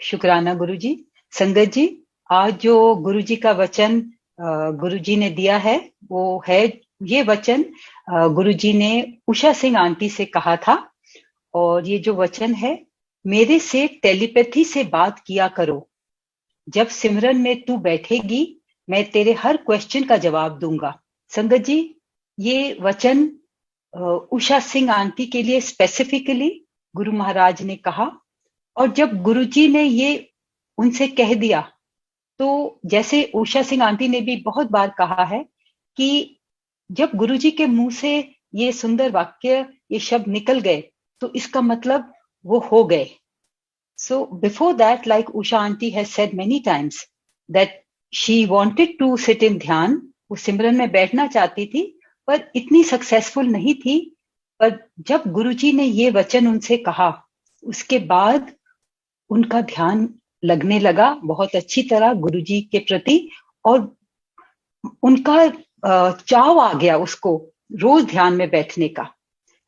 शुक्राना गुरुजी। संगत जी, आज जो गुरुजी का वचन गुरुजी ने दिया है वो है, ये वचन गुरुजी ने उषा सिंह आंटी से कहा था। और ये जो वचन है, मेरे से टेलीपैथी से बात किया करो। जब सिमरन में तू बैठेगी, मैं तेरे हर क्वेश्चन का जवाब दूंगा। संगत जी, ये वचन उषा सिंह आंटी के लिए स्पेसिफिकली गुरु महाराज ने कहा। और जब गुरुजी ने ये उनसे कह दिया, तो जैसे उषा सिंह आंटी ने भी बहुत बार कहा है कि जब गुरुजी के मुंह से ये सुंदर वाक्य, ये शब्द निकल गए, तो इसका मतलब वो हो गए। So before that, like Usha aunty has said many times that she wanted to sit in ध्यान, वो सिमरन में बैठना चाहती थी पर इतनी सक्सेसफुल नहीं थी। पर जब गुरुजी ने ये वचन उनसे कहा, उसके बाद उनका ध्यान लगने लगा बहुत अच्छी तरह गुरुजी के प्रति। और उनका चाव आ गया उसको रोज ध्यान में बैठने का।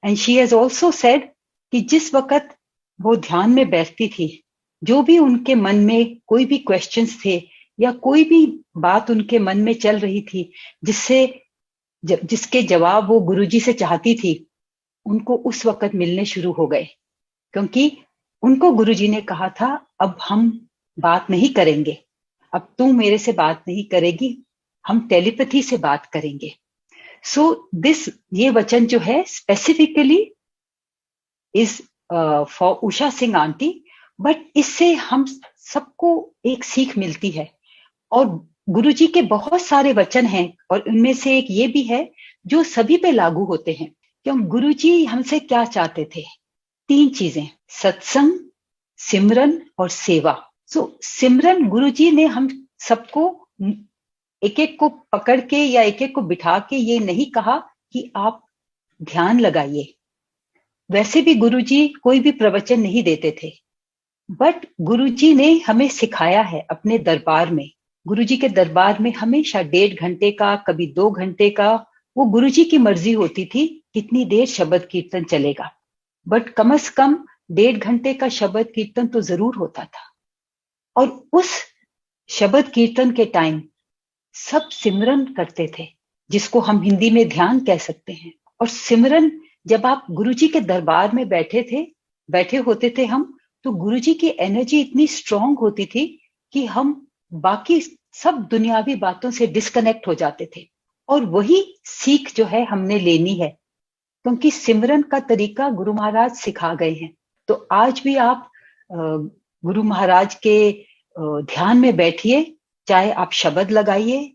And she has also said कि जिस वक्त वो ध्यान में बैठती थी, जो भी उनके मन में कोई भी क्वेश्चंस थे या कोई भी बात उनके मन में चल रही थी, जिसके जवाब वो गुरुजी से चाहती थी, उनको उस वक्त मिलने शुरू हो गए। क्योंकि उनको गुरुजी ने कहा था, अब हम बात नहीं करेंगे, अब तू मेरे से बात नहीं करेगी, हम टेलीपैथी से बात करेंगे। सो ये वचन जो है specifically is for Usha Singh aunty. But इससे हम सबको एक सीख मिलती है। और गुरुजी के बहुत सारे वचन हैं और उनमें से एक ये भी है जो सभी पे लागू होते हैं। क्यों गुरुजी हमसे क्या चाहते थे? 3 चीजें, सत्संग, सिमरन और सेवा। सिमरन, गुरुजी ने हम सबको एक एक को पकड़ के या एक एक को बिठा के ये नहीं कहा कि आप ध्यान लगाइए। वैसे भी गुरुजी कोई भी प्रवचन नहीं देते थे, बट गुरुजी ने हमें सिखाया है अपने दरबार में। गुरुजी के दरबार में हमेशा 1.5 घंटे का, कभी 2 घंटे का, वो गुरुजी की मर्जी होती थी कितनी देर शब्द कीर्तन चलेगा, बट कम से कम 1.5 घंटे का शब्द कीर्तन तो जरूर होता था। और उस शब्द कीर्तन के टाइम सब सिमरन करते थे, जिसको हम हिंदी में ध्यान कह सकते हैं। और सिमरन, जब आप गुरुजी के दरबार में बैठे होते थे हम, तो गुरुजी की एनर्जी इतनी स्ट्रांग होती थी कि हम बाकी सब दुनियावी बातों से डिस्कनेक्ट हो जाते थे। और वही सीख जो है हमने लेनी है, क्योंकि सिमरन का तरीका गुरु महाराज सिखा गए हैं। तो आज भी आप गुरु महाराज के ध्यान में बैठिए, चाहे आप शब्द लगाइए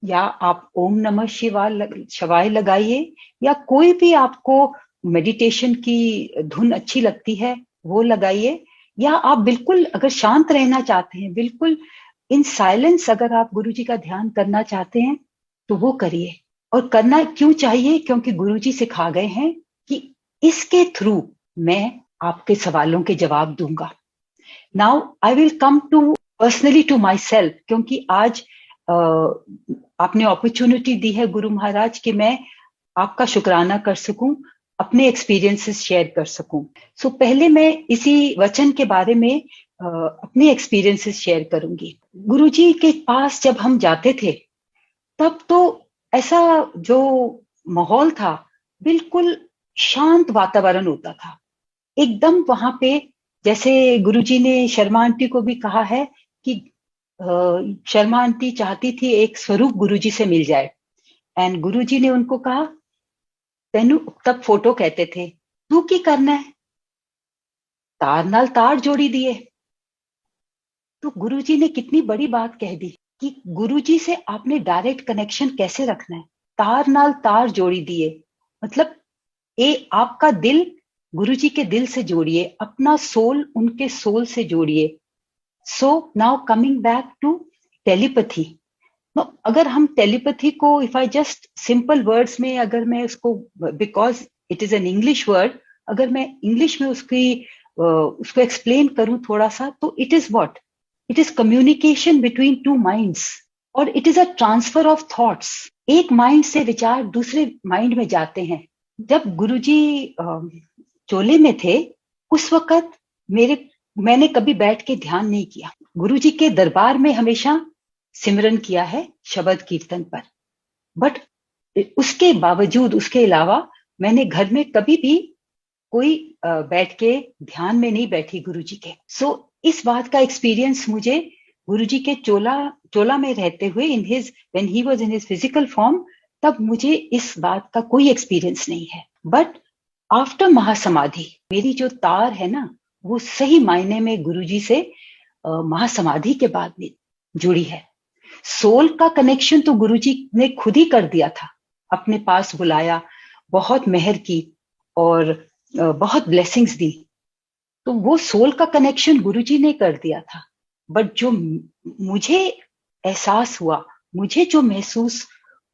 या आप ओम नमः शिवाय लगाइए, या कोई भी आपको मेडिटेशन की धुन अच्छी लगती है वो लगाइए, या आप बिल्कुल अगर शांत रहना चाहते हैं, बिल्कुल इन साइलेंस अगर आप गुरुजी का ध्यान करना चाहते हैं तो वो करिए। और करना क्यों चाहिए? क्योंकि गुरुजी सिखा गए हैं कि इसके थ्रू मैं आपके सवालों के जवाब दूंगा। Now I will come to personally to myself, क्योंकि आज आपने अपॉर्चुनिटी दी है गुरु महाराज कि मैं आपका शुक्राना कर सकूं, अपने एक्सपीरियंसेस शेयर कर सकूं। सो पहले मैं इसी वचन के बारे में अपने एक्सपीरियंसेस शेयर करूंगी। गुरुजी के पास जब हम जाते थे, तब तो ऐसा जो माहौल था, बिल्कुल शांत वातावरण होता था एकदम वहां पे। जैसे गुरुजी ने शर्मा आंटी को भी कहा है कि शर्मा आंटी चाहती थी एक स्वरूप गुरुजी से मिल जाए। एंड गुरुजी ने उनको कहा, तेनू तब फोटो कहते थे, तू की करना है? तार नाल तार जोड़ी दिए। तो गुरुजी ने कितनी बड़ी बात कह दी कि गुरुजी से आपने डायरेक्ट कनेक्शन कैसे रखना है। तार नाल तार जोड़ी दिए, मतलब आपका दिल गुरुजी के दिल से जोड़िए, अपना सोल उनके सोल से जोड़िए। So now coming back to telepathy. अगर हम टेलीपैथी को, if I just simple words में अगर मैं उसको, because it is an English word, अगर मैं इंग्लिश में उसको एक्सप्लेन करूं थोड़ा सा, तो it is what? It is communication between 2 minds, और it is a transfer of thoughts. एक माइंड से विचार दूसरे माइंड में जाते हैं। जब गुरुजी चोले में थे, उस वक्त मैंने कभी बैठ के ध्यान नहीं किया। गुरुजी के दरबार में हमेशा सिमरन किया है शब्द कीर्तन पर, बट उसके बावजूद, उसके अलावा मैंने घर में कभी भी कोई बैठ के ध्यान में नहीं बैठी गुरुजी के। सो इस बात का एक्सपीरियंस मुझे गुरुजी के चोला में रहते हुए, in his when he was in his physical form, तब मुझे इस बात का कोई एक्सपीरियंस नहीं है। बट आफ्टर महासमाधि मेरी जो तार है ना, वो सही मायने में गुरुजी से महासमाधि के बाद में जुड़ी है। सोल का कनेक्शन तो गुरुजी ने खुद ही कर दिया था, अपने पास बुलाया, बहुत मेहर की और बहुत ब्लेसिंग्स दी, तो वो सोल का कनेक्शन गुरुजी ने कर दिया था। बट जो मुझे एहसास हुआ, मुझे जो महसूस,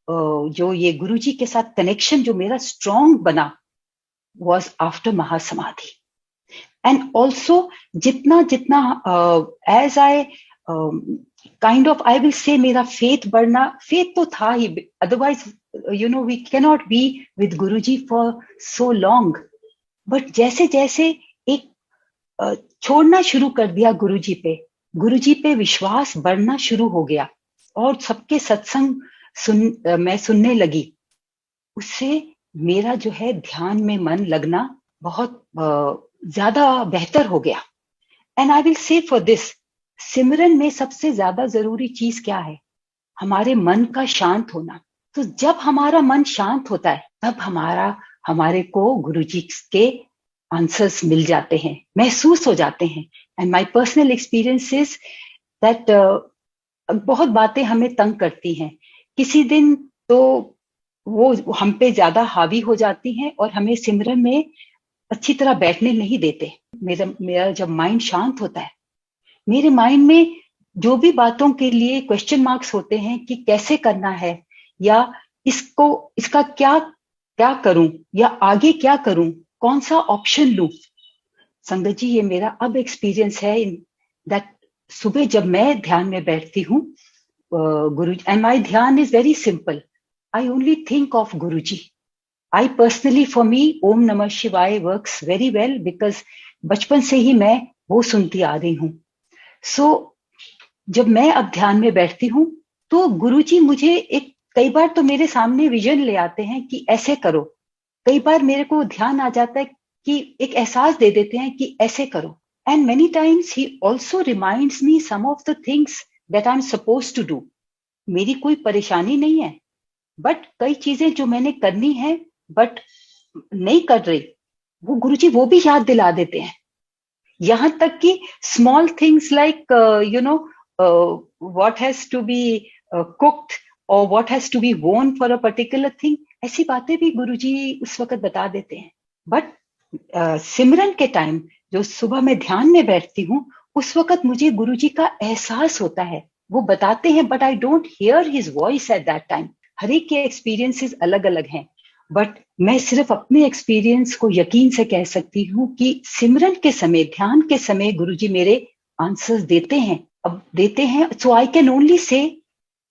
जो ये गुरुजी के साथ कनेक्शन जो मेरा स्ट्रॉन्ग बना, was after महासमाधि। एंड ऑल्सो जितना जितना as I kind of, I will say, मेरा फेथ बढ़ना, फेथ तो था ही, otherwise you know we can not be with Guruji for so long. But जैसे जैसे एक छोड़ना शुरू कर दिया गुरुजी पे विश्वास बढ़ना शुरू हो गया, और सबके सत्संग मैं सुनने लगी, उससे मेरा जो है ध्यान में मन लगना बहुत ज्यादा बेहतर हो गया। And I will say for this, सिमरन में सबसे ज्यादा जरूरी चीज क्या है? हमारे मन का शांत होना। तो जब हमारा मन शांत होता है, तब हमारे को गुरुजी के आंसर्स मिल जाते हैं, महसूस हो जाते हैं। And my personal experience is that बहुत बातें हमें तंग करती हैं, किसी दिन तो वो हम पे ज्यादा हावी हो जाती हैं और हमें सिमरन में अच्छी तरह बैठने नहीं देते। मेरा जब माइंड शांत होता है, मेरे माइंड में जो भी बातों के लिए क्वेश्चन मार्क्स होते हैं कि कैसे करना है, या इसका क्या क्या करूं, या आगे क्या करूं, कौन सा ऑप्शन लूं। संगत जी, ये मेरा अब एक्सपीरियंस है दैट सुबह जब मैं ध्यान में बैठती हूँ, गुरु, and my dhyan is very simple, I only think of Guruji. I personally, for me, Om Namah Shivaya works very well, because बचपन से ही मैं वो सुनती आ रही हूँ। सो जब मैं अब ध्यान में बैठती हूँ, तो गुरुजी मुझे कई बार तो मेरे सामने विजन ले आते हैं कि ऐसे करो। कई बार मेरे को ध्यान आ जाता है कि एक एहसास दे देते हैं कि ऐसे करो। And many times he also reminds me some of the things that I am suppose to do. मेरी कोई परेशानी नहीं है, बट कई चीजें जो मैंने करनी है बट नहीं कर रही, वो गुरुजी वो भी याद दिला देते हैं। यहाँ तक कि small things like you know what has to be cooked और what has to be worn for a particular thing, ऐसी बातें भी गुरुजी उस वक्त बता देते हैं। बट सिमरन के टाइम, जो सुबह मैं ध्यान में बैठती हूँ, उस वक्त मुझे गुरुजी का एहसास होता है, वो बताते हैं, but I don't hear his voice at that time. हर एक के एक्सपीरियंसेस अलग अलग हैं, बट मैं सिर्फ अपने एक्सपीरियंस को यकीन से कह सकती हूँ कि सिमरन के समय, ध्यान के समय गुरुजी मेरे आंसर्स देते हैं, अब देते हैं। सो आई कैन ओनली से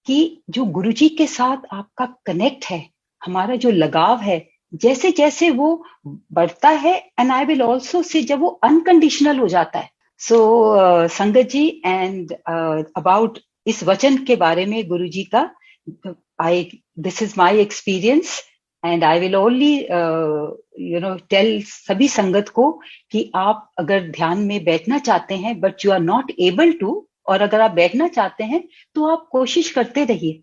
कि जो गुरुजी के साथ आपका कनेक्ट है, हमारा जो लगाव है, जैसे जैसे वो बढ़ता है, and I will also say जब वो अनकंडीशनल हो जाता है। सो संगत जी, एंड अबाउट इस वचन के बारे में गुरुजी का, this is my experience, and I will only you know tell सभी संगत को कि आप अगर ध्यान में बैठना चाहते हैं but you are not able to, और अगर आप बैठना चाहते हैं तो आप कोशिश करते रहिए।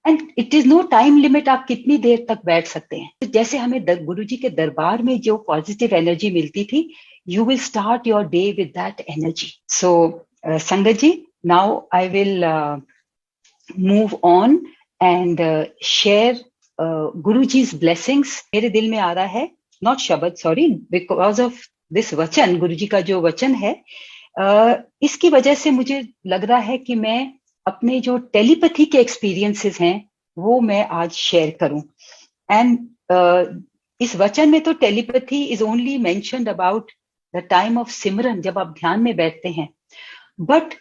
And it is no time limit, आप कितनी देर तक बैठ सकते हैं। तो जैसे हमें गुरुजी के दरबार में जो पॉजिटिव एनर्जी मिलती थी, you will start your day with that energy. So sangat ji, now I will move on and share Guruji's blessings. मेरे दिल में आ रहा है, नॉट शब्द, सॉरी, बिकॉज ऑफ दिस वचन, गुरुजी का जो वचन है, इसकी वजह से मुझे लग रहा है कि मैं अपने जो टेलीपैथी के एक्सपीरियंसेस हैं वो मैं आज शेयर करूं। एंड इस वचन में तो telepathy is only mentioned about the time of simran, जब आप ध्यान में बैठते हैं। बट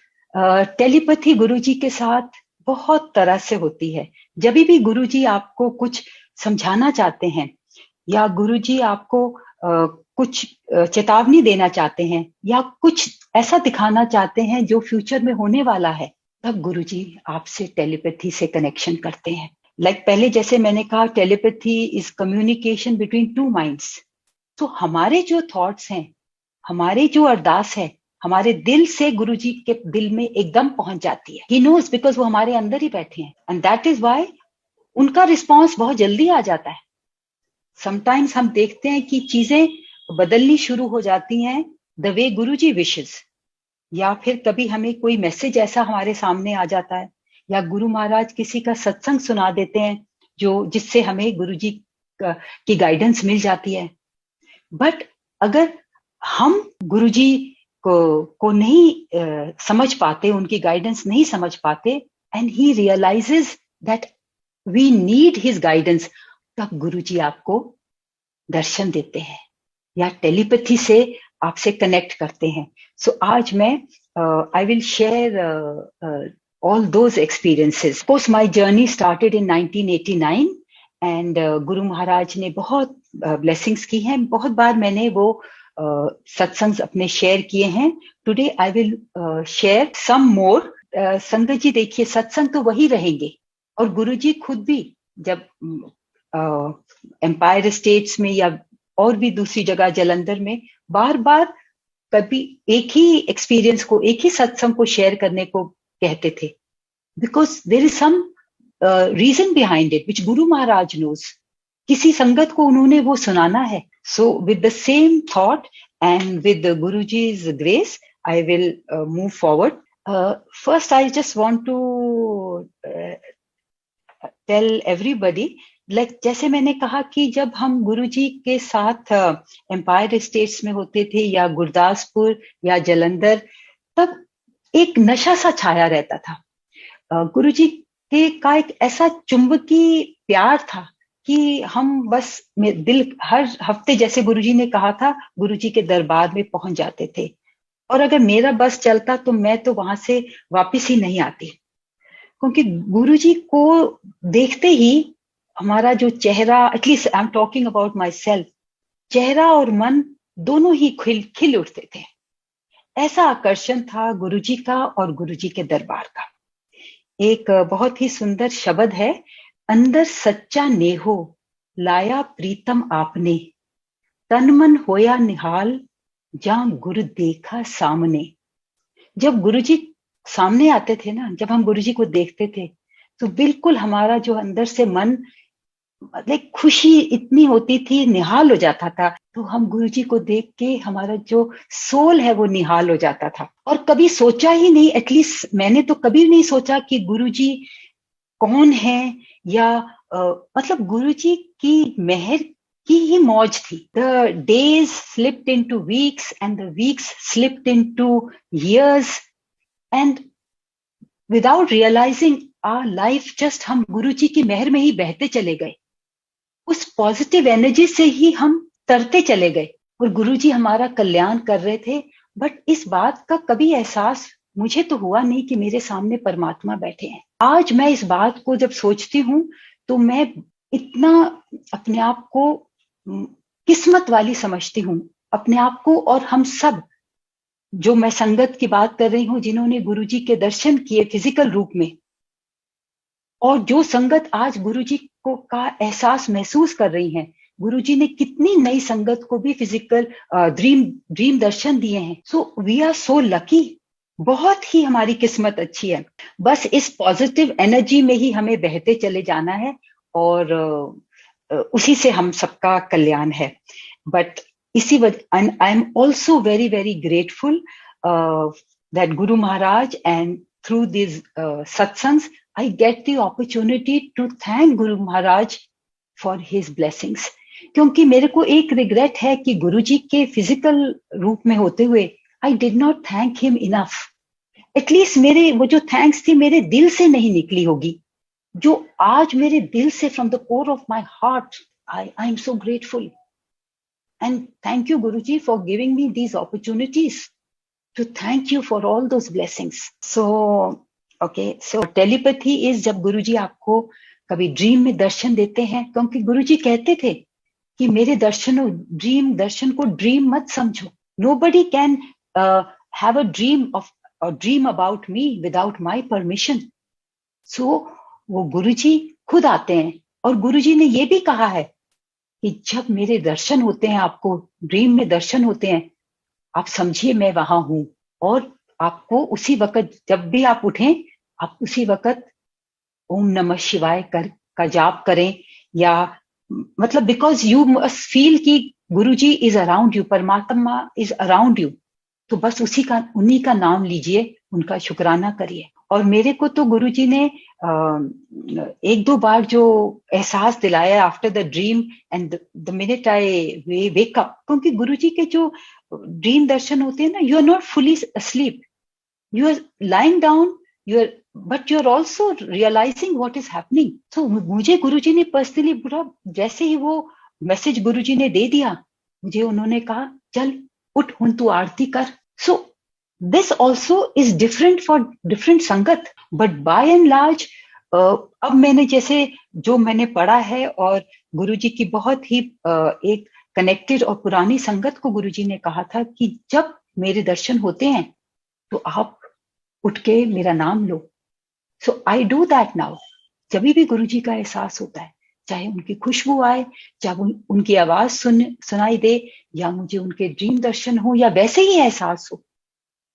टेलीपैथी गुरुजी के साथ बहुत तरह से होती है। जब भी गुरुजी आपको कुछ समझाना चाहते हैं, या गुरुजी आपको कुछ चेतावनी देना चाहते हैं या कुछ ऐसा दिखाना चाहते हैं जो फ्यूचर में होने वाला है, तब गुरुजी आपसे टेलीपैथी से कनेक्शन करते हैं। पहले जैसे मैंने कहा, telepathy is communication between two minds. तो हमारे जो थॉट्स हैं, हमारे जो अरदास है, हमारे दिल से गुरुजी के दिल में एकदम पहुंच जाती है। ही नोज, बिकॉज वो हमारे अंदर ही बैठे हैं, एंड दैट इज वाई उनका रिस्पॉन्स बहुत जल्दी आ जाता है। समटाइम्स हम देखते हैं कि चीजें बदलनी शुरू हो जाती हैं द वे गुरुजी विशेस, या फिर कभी हमें कोई मैसेज ऐसा हमारे सामने आ जाता है, या गुरु महाराज किसी का सत्संग सुना देते हैं जो जिससे हमें गुरुजी की गाइडेंस मिल जाती है। बट अगर हम गुरुजी को नहीं समझ पाते, उनकी गाइडेंस नहीं समझ पाते, and he realises that we need his guidance, तब गुरुजी आपको दर्शन देते हैं या टेलीपैथी से आपसे कनेक्ट करते हैं। सो आज मैं आई will share all those experiences. Of course, my journey started in 1989 and Guru Maharaj ने बहुत blessings की हैं। बहुत बार मैंने वो सत्संग अपने शेयर किए हैं। Today I will share some more. संगत जी देखिए, सत्संग तो वही रहेंगे, और गुरु जी खुद भी जब एम्पायर स्टेट्स में या और भी दूसरी जगह जलंधर में बार बार कभी एक ही एक्सपीरियंस को, एक ही सत्संग को शेयर करने को कहते थे, because there is some reason behind it which Guru Maharaj knows. किसी संगत को उन्होंने वो सुनाना है। So with the same thought and with Guruji's grace I will move forward. First I just want to tell everybody, जैसे मैंने कहा कि जब हम गुरुजी के साथ एम्पायर स्टेट्स में होते थे या गुरदासपुर या जलंधर, तब एक नशा सा छाया रहता था। गुरुजी के का एक ऐसा चुंबकीय प्यार था कि हम बस दिल हर हफ्ते, जैसे गुरुजी ने कहा था, गुरुजी के दरबार में पहुंच जाते थे, और अगर मेरा बस चलता तो मैं तो वहां से वापस ही नहीं आती, क्योंकि गुरुजी को देखते ही हमारा जो चेहरा, at least I am talking about my self, चेहरा और मन दोनों ही खिल उठते थे। ऐसा आकर्षण था गुरुजी का और गुरुजी के दरबार का। एक बहुत ही सुंदर शब्द है, अंदर सच्चा नेहो लाया प्रीतम आपने, तन मन होया निहाल जहां गुरु देखा सामने। जब गुरुजी सामने आते थे ना, जब हम गुरुजी को देखते थे, तो बिल्कुल हमारा जो अंदर से मन, खुशी इतनी होती थी, निहाल हो जाता था। तो हम गुरुजी को देख के हमारा जो सोल है वो निहाल हो जाता था। और कभी सोचा ही नहीं, एटलीस्ट मैंने तो कभी नहीं सोचा कि गुरुजी कौन है, या मतलब गुरुजी की मेहर की ही मौज थी। The days slipped into weeks and the weeks slipped into years, and without realising our life just हम गुरुजी की मेहर में ही बहते चले गए। उस पॉजिटिव एनर्जी से ही हम तरते चले गए, और गुरुजी हमारा कल्याण कर रहे थे। बट इस बात का कभी एहसास मुझे तो हुआ नहीं कि मेरे सामने परमात्मा बैठे हैं। आज मैं इस बात को जब सोचती हूँ तो मैं इतना अपने आप को किस्मत वाली समझती हूँ, अपने आप को। और हम सब, जो मैं संगत की बात कर रही हूँ, जिन्होंने गुरुजी के दर्शन किए फिजिकल रूप में, और जो संगत आज गुरुजी को का एहसास महसूस कर रही हैं, गुरुजी ने कितनी नई संगत को भी फिजिकल ड्रीम दर्शन दिए हैं। So we are so lucky, बहुत ही हमारी किस्मत अच्छी है। बस इस पॉजिटिव एनर्जी में ही हमें बहते चले जाना है, और उसी से हम सबका कल्याण है। बट इसी वजह I am also very very grateful that Guru Maharaj, and through this satsangs I get the opportunity to thank Guru Maharaj for his blessings. क्योंकि मेरे को एक रिग्रेट है कि गुरुजी के फिजिकल रूप में होते हुए I did not thank him enough. At least मेरे वो जो थैंक्स थी मेरे दिल से नहीं निकली होगी, जो आज मेरे दिल से, from the core of my heart, I am so grateful. And thank you Guruji for giving me these opportunities to thank you for all those blessings. Okay, so telepathy is जब गुरुजी आपको कभी ड्रीम में दर्शन देते हैं, क्योंकि गुरुजी कहते थे कि मेरे दर्शन को ड्रीम मत समझो. Nobody can have a dream about me without my permission. So वो गुरुजी खुद आते हैं और गुरुजी ने ये भी कहा है कि जब मेरे दर्शन होते हैं, आपको ड्रीम में दर्शन होते हैं, आप समझिए मैं वहां हूं, और आपको उसी वक्त जब भी आप उठें, आप उसी वक्त ओम नमः शिवाय का जाप करें, या मतलब बिकॉज यू मस्ट फील कि गुरुजी इज अराउंड यू, परमात्मा इज अराउंड यू. तो बस उन्हीं का नाम लीजिए, उनका शुक्राना करिए. और मेरे को तो गुरुजी ने एक दो बार जो एहसास दिलाया after the dream and the minute I wake up, क्योंकि गुरुजी के जो ड्रीम दर्शन होते हैं ना, you are not fully asleep, you are lying down, but you are also realizing what is happening. So मुझे गुरुजी ने पर्सनली पूरा, जैसे ही वो मैसेज गुरुजी ने दे दिया, मुझे उन्होंने कहा चल उठ, हुन तू आरती कर. So this also is different for different संगत, but by and large अब मैंने जैसे जो मैंने पढ़ा है, और गुरुजी की बहुत ही एक कनेक्टेड और पुरानी संगत को गुरुजी ने कहा था कि जब मेरे दर्शन होते हैं तो आप उठ के मेरा नाम लो. सो आई डू दैट नाउ. जब भी गुरुजी का एहसास होता है, चाहे उनकी खुशबू आए, चाहे उनकी आवाज सुनाई दे, या मुझे उनके ड्रीम दर्शन हो, या वैसे ही एहसास हो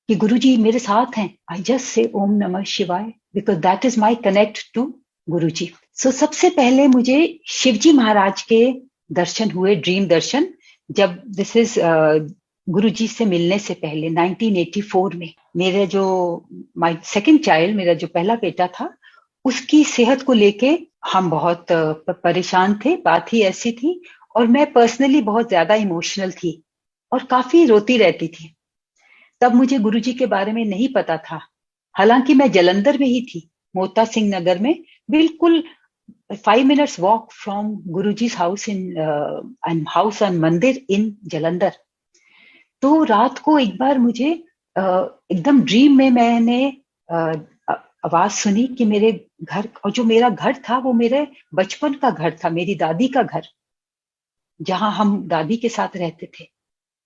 कि गुरुजी मेरे साथ हैं, I just say Om Namah Shivaya, because that is my connect to Guruji. So सबसे पहले मुझे शिवजी महाराज के दर्शन हुए, ड्रीम दर्शन, जब दिस इज गुरुजी से मिलने से पहले 1984 में. मेरे जो माय सेकंड चाइल्ड, मेरा जो पहला बेटा था, उसकी सेहत को लेके हम बहुत परेशान थे. बात ही ऐसी थी, और मैं पर्सनली बहुत ज्यादा इमोशनल थी और काफी रोती रहती थी. तब मुझे गुरुजी के बारे में नहीं पता था. हालांकि मैं जलंधर में ही थी, मोता सिंह नगर में, बिल्कुल 5 minutes walk from Guruji's house in house and मंदिर इन जलंधर. तो रात को एक बार मुझे एकदम ड्रीम में मैंने आवाज सुनी कि मेरे घर, और जो मेरा घर था वो मेरे बचपन का घर था, मेरी दादी का घर, जहां हम दादी के साथ रहते थे.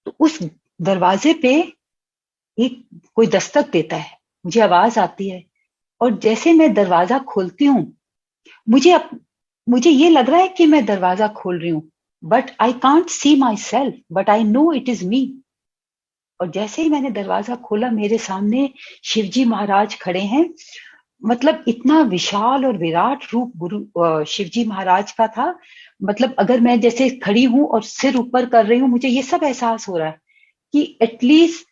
तो उस दरवाजे पे एक कोई दस्तक देता है, मुझे आवाज आती है, और जैसे मैं दरवाजा खोलती हूँ, मुझे ये लग रहा है कि मैं दरवाजा खोल रही हूँ, but I can't see myself, but I no it is me. और जैसे ही मैंने दरवाजा खोला, मेरे सामने शिवजी महाराज खड़े हैं. मतलब इतना विशाल और विराट रूप गुरु शिवजी महाराज का था. मतलब अगर मैं जैसे खड़ी हूं और सिर ऊपर कर रही हूं, मुझे ये सब एहसास हो रहा है कि at least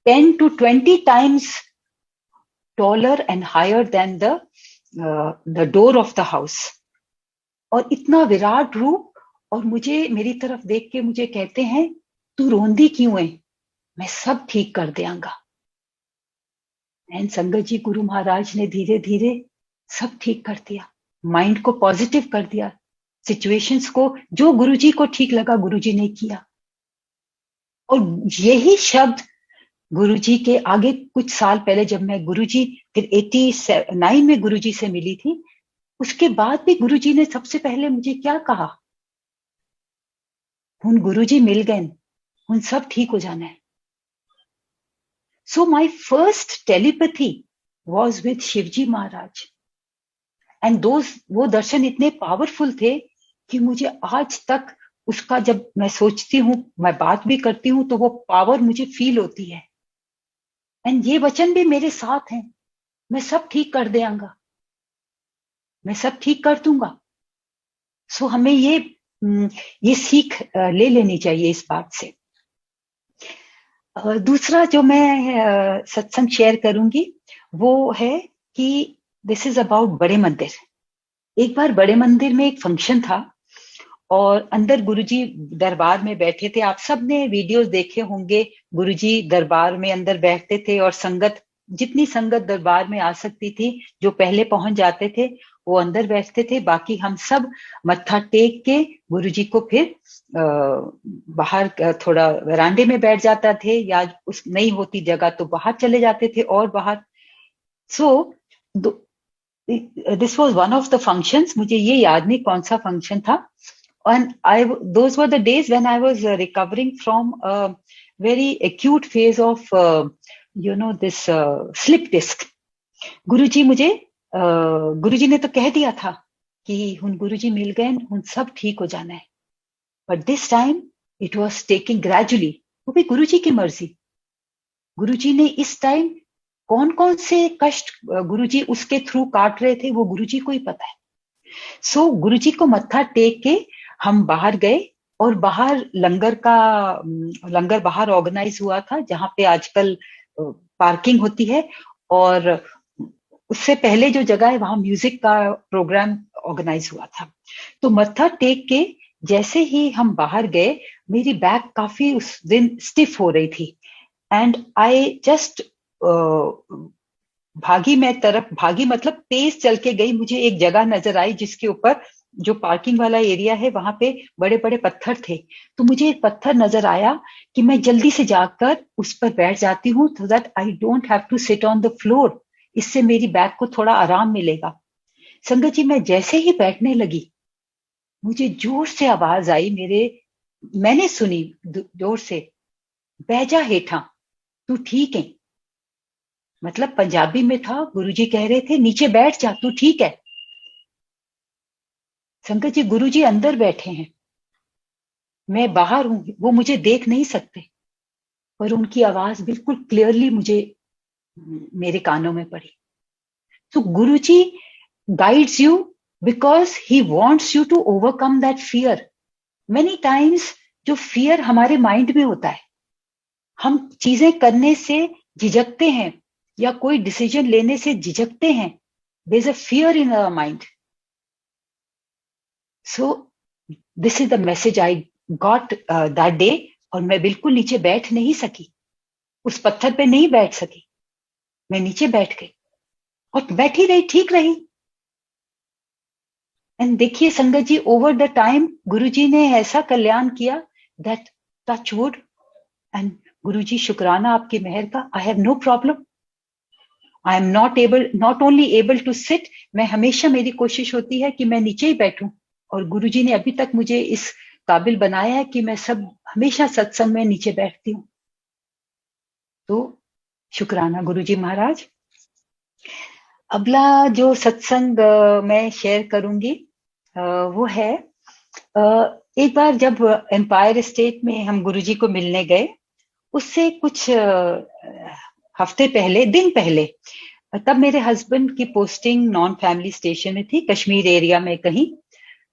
10 to 20 times taller and higher than the door of the house. और इतना विराट रूप, और मुझे मेरी तरफ देख के मुझे कहते हैं, तू रोंदी क्यों है, मैं सब ठीक कर देंगा. एंड संगत जी, गुरु महाराज ने धीरे धीरे सब ठीक कर दिया, माइंड को पॉजिटिव कर दिया, सिचुएशंस को, जो गुरुजी को ठीक लगा गुरुजी ने किया. और यही शब्द गुरुजी के आगे कुछ साल पहले, जब मैं गुरुजी फिर 89 में गुरुजी से मिली थी, उसके बाद भी गुरुजी ने सबसे पहले मुझे क्या कहा, हुन गुरुजी मिल गए, हुन सब ठीक हो जाना है. So my first telepathy was with Shivji Maharaj, and वो दर्शन इतने पावरफुल थे कि मुझे आज तक उसका, जब मैं सोचती हूँ, मैं बात भी करती हूँ, तो वो पावर मुझे फील होती है. एंड ये वचन भी मेरे साथ हैं, मैं सब ठीक कर देंगा, मैं सब ठीक कर दूंगा. सो हमें ये सीख ले लेनी चाहिए इस बात से. दूसरा जो मैं सत्संग शेयर करूंगी वो है कि दिस इज अबाउट बड़े मंदिर. एक बार बड़े मंदिर में एक फंक्शन था, और अंदर गुरुजी दरबार में बैठे थे. आप सब ने वीडियोस देखे होंगे, गुरुजी दरबार में अंदर बैठते थे, और संगत, जितनी संगत दरबार में आ सकती थी, जो पहले पहुंच जाते थे वो अंदर बैठते थे. बाकी हम सब मत्था टेक के गुरुजी को फिर बाहर थोड़ा वरांडे में बैठ जाता थे, या उस नहीं होती जगह तो बाहर चले जाते थे और बाहर. So this was one of the functions, मुझे ये याद नहीं कौन सा फंक्शन था. And those were the days when I was recovering from a very acute phase of, this slip disc. गुरुजी मुझे गुरुजी ने तो कह दिया था कि हुन गुरुजी मिल गए, हुन सब ठीक हो जाना है, but this time it was taking gradually, वो भी गुरुजी की मर्जी। गुरुजी ने इस टाइम कौन कौन से कष्ट गुरुजी उसके थ्रू काट रहे थे, वो गुरुजी को ही पता है। सो गुरुजी को मत्था टेक के हम बाहर गए, और बाहर लंगर बाहर ऑर्गेनाइज हुआ था, जहां पे आजकल पार्किंग होती है, और उससे पहले जो जगह है वहां म्यूजिक का प्रोग्राम ऑर्गेनाइज हुआ था। तो मत्था टेक के जैसे ही हम बाहर गए, मेरी बैक काफी उस दिन स्टिफ हो रही थी, एंड आई जस्ट भागी मतलब तेज चल के गई। मुझे एक जगह नजर आई जिसके ऊपर जो पार्किंग वाला एरिया है वहां पे बड़े बड़े पत्थर थे, तो मुझे एक पत्थर नजर आया कि मैं जल्दी से जाकर उस पर बैठ जाती हूँ, so that I don't have to sit on the floor, इससे मेरी बैक को थोड़ा आराम मिलेगा। संगत जी, मैं जैसे ही बैठने लगी, मुझे जोर से आवाज आई, मैंने सुनी जोर से, बैजा हेठा, तू ठीक है। मतलब पंजाबी में था, गुरुजी कह रहे थे नीचे बैठ जा, तू ठीक है। संगत जी, गुरुजी अंदर बैठे हैं, मैं बाहर हूं, वो मुझे देख नहीं सकते, पर उनकी आवाज बिल्कुल क्लियरली मेरे कानों में पड़ी। तो गुरुजी guides you because he wants you to overcome that fear. Many times जो फियर हमारे माइंड में होता है, हम चीजें करने से झिझकते हैं या कोई डिसीजन लेने से झिझकते हैं, there is a fear in our mind. So this is the message I got that day, और मैं बिल्कुल नीचे बैठ नहीं सकी, उस पत्थर पे नहीं बैठ सकी, मैं नीचे बैठ गई और बैठी रही, ठीक रही। एंड देखिए संगत जी, ओवर द टाइम गुरुजी ने ऐसा कल्याण किया, that touch wood, and Guruji शुक्राना आपकी मेहर का, I have no problem, I am not only able to sit, मैं हमेशा, मेरी कोशिश होती है कि मैं नीचे ही बैठूं, और गुरुजी ने अभी तक मुझे इस काबिल बनाया है कि मैं हमेशा सत्संग में नीचे बैठती हूँ। तो शुक्राना गुरुजी महाराज। अगला जो सत्संग मैं शेयर करूंगी वो है, एक बार जब एम्पायर स्टेट में हम गुरुजी को मिलने गए, उससे कुछ दिन पहले, तब मेरे हस्बैंड की पोस्टिंग नॉन फैमिली स्टेशन में थी, कश्मीर एरिया में कहीं।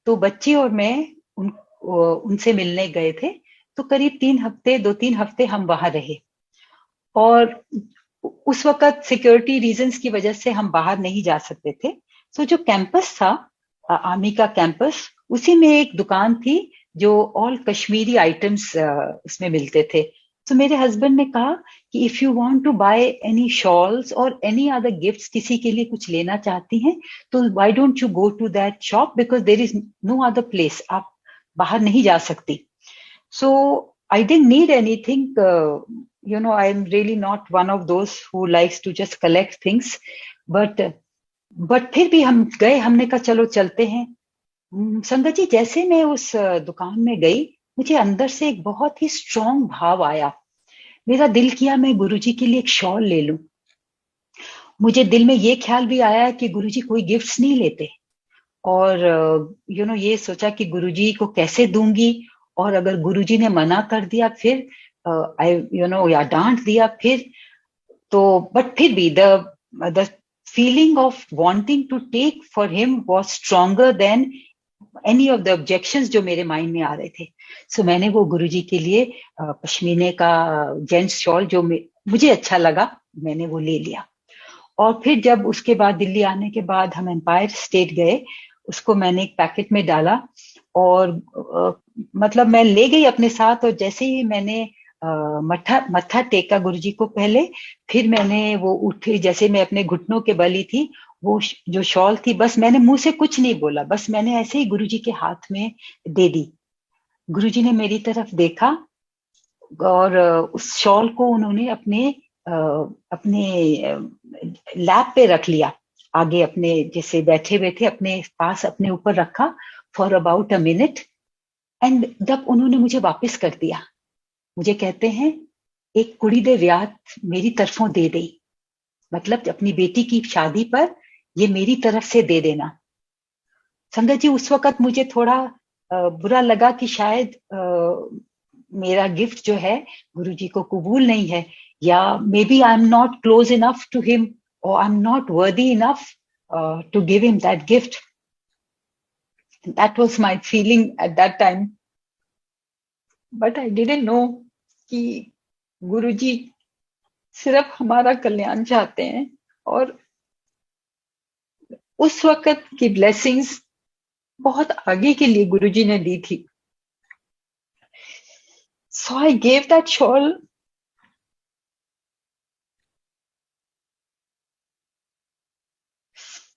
तो बच्चे और मैं उनसे मिलने गए थे, तो करीब 2-3 हफ्ते हम वहां रहे, और उस वक्त सिक्योरिटी रीजंस की वजह से हम बाहर नहीं जा सकते थे। सो जो कैंपस था, आर्मी का कैंपस, उसी में एक दुकान थी जो ऑल कश्मीरी आइटम्स उसमें मिलते थे। तो मेरे हस्बैंड ने कहा कि if you want to buy any shawls और एनी अदर गिफ्ट्स, किसी के लिए कुछ लेना चाहती हैं, तो why don't you go to that shop, because there is no other place, आप बाहर नहीं जा सकती। So I didn't need anything. I'm really not one of those who likes to just collect things. But फिर भी हम गए, हमने कहा चलो चलते हैं। संगत जी, जैसे मैं उस दुकान में गई, मुझे अंदर से एक बहुत ही स्ट्रॉन्ग भाव आया। मेरा दिल किया मैं गुरुजी के लिए एक शॉल ले लूं। मुझे दिल में ये ख्याल भी आया कि गुरुजी कोई गिफ्ट्स नहीं लेते, और ये सोचा कि गुरुजी को कैसे दूंगी, और अगर गुरुजी ने मना कर दिया फिर, या डांट दिया फिर, तो बट फिर भी the feeling of wanting to take for him was stronger than any of the objections जो मेरे माइंड में आ रहे थे। सो मैंने वो गुरुजी के लिए पश्मीने का जेंट्स शॉल जो मुझे अच्छा लगा, मैंने वो ले लिया। और फिर जब उसके बाद दिल्ली आने के बाद हम एम्पायर स्टेट गए, उसको मैंने एक पैकेट में डाला, और मतलब मैं ले गई अपने साथ, और जैसे ही मैंने मत्था टेका गुरुजी को पहले, फिर मैंने वो उठी, जैसे मैं अपने घुटनों के बल ही थी, वो जो शॉल थी, बस मैंने मुंह से कुछ नहीं बोला, बस मैंने ऐसे ही गुरुजी के हाथ में दे दी। गुरुजी ने मेरी तरफ देखा, और उस शॉल को उन्होंने अपने लैप पे रख लिया, आगे अपने जैसे बैठे हुए थे अपने पास, अपने ऊपर रखा for about a minute. And जब उन्होंने मुझे वापस कर दिया, मुझे कहते हैं एक कुड़ी दे ब्याह मेरी तरफों दे दी, मतलब अपनी बेटी की शादी पर ये मेरी तरफ से दे देना। संगत जी, उस वक्त मुझे थोड़ा बुरा लगा कि शायद मेरा गिफ्ट जो है गुरुजी को कबूल नहीं है, या maybe I am not close enough to him, और I am not worthy enough to give him that gift. That was my feeling at that time. But I didn't know कि गुरुजी सिर्फ हमारा कल्याण चाहते हैं, और उस वक्त की ब्लेसिंग्स बहुत आगे के लिए गुरुजी ने दी थी. So I gave that shawl.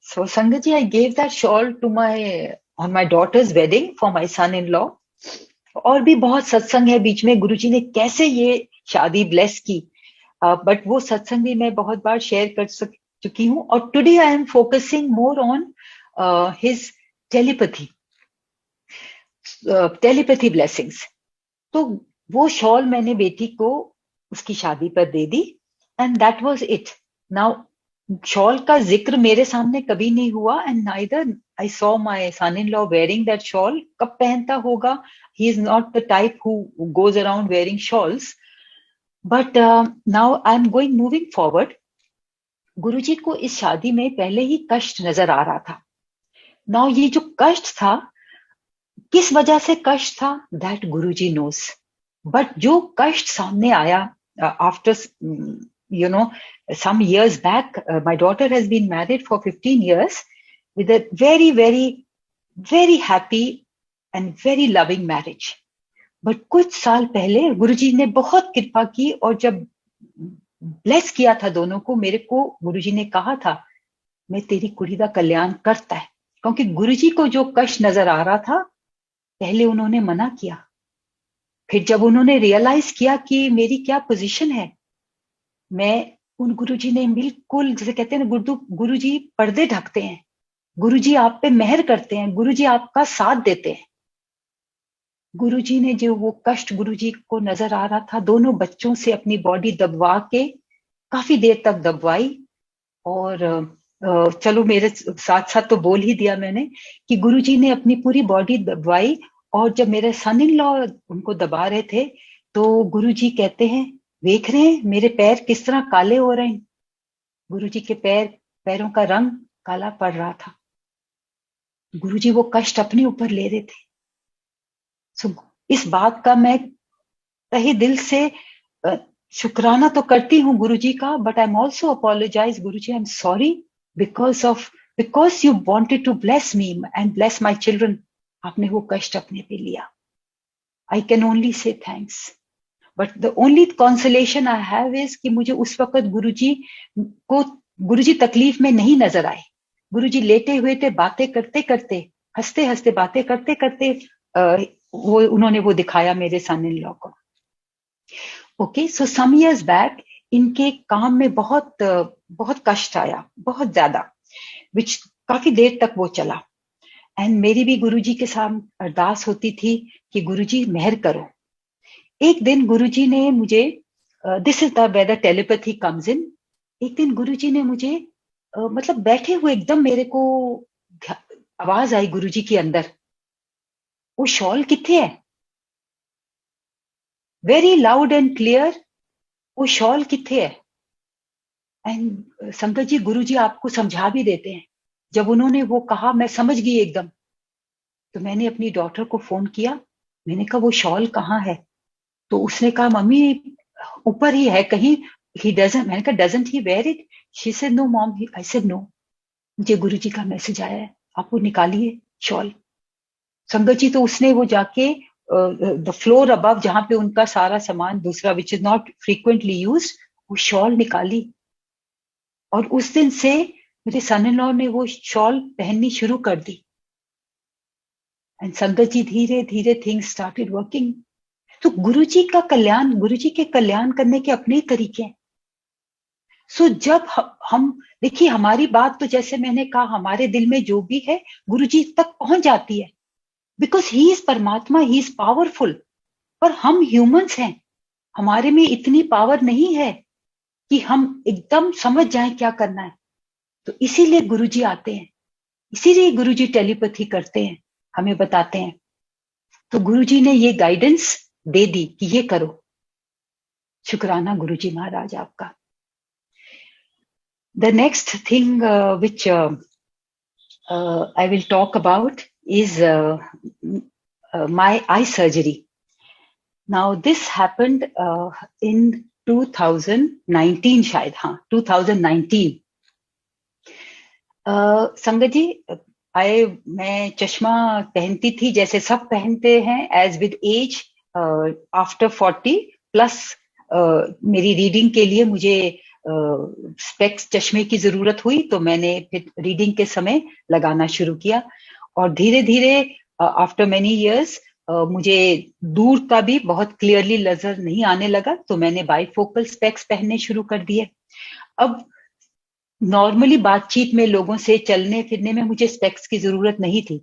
So Sangat ji, I gave that shawl to on my daughter's wedding for my son-in-law. और भी बहुत सत्संग है बीच में, गुरुजी ने कैसे ये शादी ब्लेस की, बट वो सत्संग भी मैं बहुत बार शेयर कर चुकी हूँ. और today I am focusing more on his telepathy blessings. तो वो शॉल मैंने बेटी को उसकी शादी पर दे दी, and that was it. Now shawl का जिक्र मेरे सामने कभी नहीं हुआ, and neither I saw my son in law wearing that shawl. कब पहनता होगा, he is not the type who goes around wearing shawls. But now I am moving forward. Guruji को इस शादी में पहले ही कष्ट नजर आ रहा था. नाउ ये जो कष्ट था, किस वजह से कष्ट था, दैट गुरुजी नोस. बट जो कष्ट सामने आया after some years back, my daughter has been married for 15 years with a very, very, very happy and very loving marriage. But कुछ साल पहले गुरुजी ने बहुत कृपा की, और जब ब्लेस किया था दोनों को, मेरे को गुरुजी ने कहा था मैं तेरी कुड़ी का कल्याण करता है. क्योंकि गुरुजी को जो कष्ट नजर आ रहा था, पहले उन्होंने मना किया. फिर जब उन्होंने रियलाइज किया कि मेरी क्या पोजीशन है, उन गुरुजी ने बिल्कुल, जैसे कहते हैं ना, गुरुजी पर्दे ढकते हैं, गुरुजी आप पे मेहर करते हैं, गुरुजी आपका साथ देते हैं. गुरुजी ने जो वो कष्ट गुरुजी को नजर आ रहा था, दोनों बच्चों से अपनी बॉडी दबवा के काफी देर तक दबवाई. और चलो मेरे साथ साथ तो बोल ही दिया मैंने कि गुरुजी ने अपनी पूरी बॉडी दबवाई. और जब मेरे सन इन लॉ उनको दबा रहे थे, तो गुरुजी कहते हैं देख रहे हैं मेरे पैर किस तरह काले हो रहे हैं. गुरुजी के पैरों का रंग काला पड़ रहा था. गुरुजी वो कष्ट अपने ऊपर ले रहे थे. सो इस बात का मैं तहे दिल से शुक्राना तो करती हूँ गुरुजी का, but I am also apologise. Guruji, I am sorry because you wanted to bless me and bless my children. आपने वो कष्ट अपने पे लिया. I can only say thanks. But the only consolation I have is कि मुझे उस वक्त गुरुजी तकलीफ में नहीं नजर आए. गुरुजी लेटे हुए थे, बातें करते करते, हंसते हंसते, बातें करते करते वो उन्होंने वो दिखाया मेरे सन इन लॉ को. ओके, सो सम इयर्स बैक इनके काम में बहुत बहुत कष्ट आया, बहुत ज्यादा, विच काफी देर तक वो चला. एंड मेरी भी गुरुजी के साथ अरदास होती थी कि गुरुजी मेहर करो. एक दिन गुरुजी ने मुझे, this is the where the telepathy comes in. एक दिन गुरुजी ने मुझे मतलब बैठे हुए एकदम मेरे को आवाज आई गुरुजी के अंदर, वो शॉल किथे है, वेरी लाउड एंड क्लियर, वो शॉल किथे है. एंड संगत जी, गुरुजी आपको समझा भी देते हैं. जब उन्होंने वो कहा, मैं समझ गई एकदम. तो मैंने अपनी डॉटर को फोन किया, मैंने कहा वो शॉल कहाँ है. तो उसने कहा मम्मी ऊपर ही है कहीं. He doesn't. मैंने कहा doesn't he wear it. She said no mom. I said no, मुझे गुरुजी का मैसेज आया है, आप वो निकालिए शॉल. संगत जी, तो उसने वो जाके द फ्लोर अबव, जहां पे उनका सारा सामान दूसरा which is not frequently use, वो शॉल निकाली. और उस दिन से मेरे सन इन लॉ ने वो शॉल पहननी शुरू कर दी. एंड संगत जी, धीरे धीरे थिंग्स स्टार्टेड वर्किंग. तो गुरुजी का कल्याण, गुरुजी के कल्याण करने के अपने तरीके हैं. सो जब हम देखिए, हमारी बात तो जैसे मैंने कहा, हमारे दिल में जो भी है गुरुजी तक पहुंच जाती है. बिकॉज ही इज परमात्मा, ही इज पावरफुल। पर हम ह्यूमंस हैं, हमारे में इतनी पावर नहीं है कि हम एकदम समझ जाएं क्या करना है। तो इसीलिए गुरुजी आते हैं, इसीलिए गुरुजी टेलीपैथी करते हैं, हमें बताते हैं। तो गुरुजी ने ये गाइडेंस दे दी कि ये करो। शुक्राना गुरुजी महाराज आपका। The next thing which I will talk about is my eye surgery. Now this happened in 2019 शायद, हाँ 2019। संगत जी, मैं चश्मा पहनती थी जैसे सब पहनते हैं, as with as after 40 plus मेरी रीडिंग के लिए मुझे स्पेक्स चश्मे की जरूरत हुई, तो मैंने फिर रीडिंग के समय लगाना शुरू किया। और धीरे धीरे आफ्टर मेनी इयर्स मुझे दूर का भी बहुत क्लियरली नजर नहीं आने लगा, तो मैंने बाइफोकल स्पेक्स पहनने शुरू कर दिए। अब नॉर्मली बातचीत में लोगों से चलने फिरने में मुझे स्पेक्स की जरूरत नहीं थी।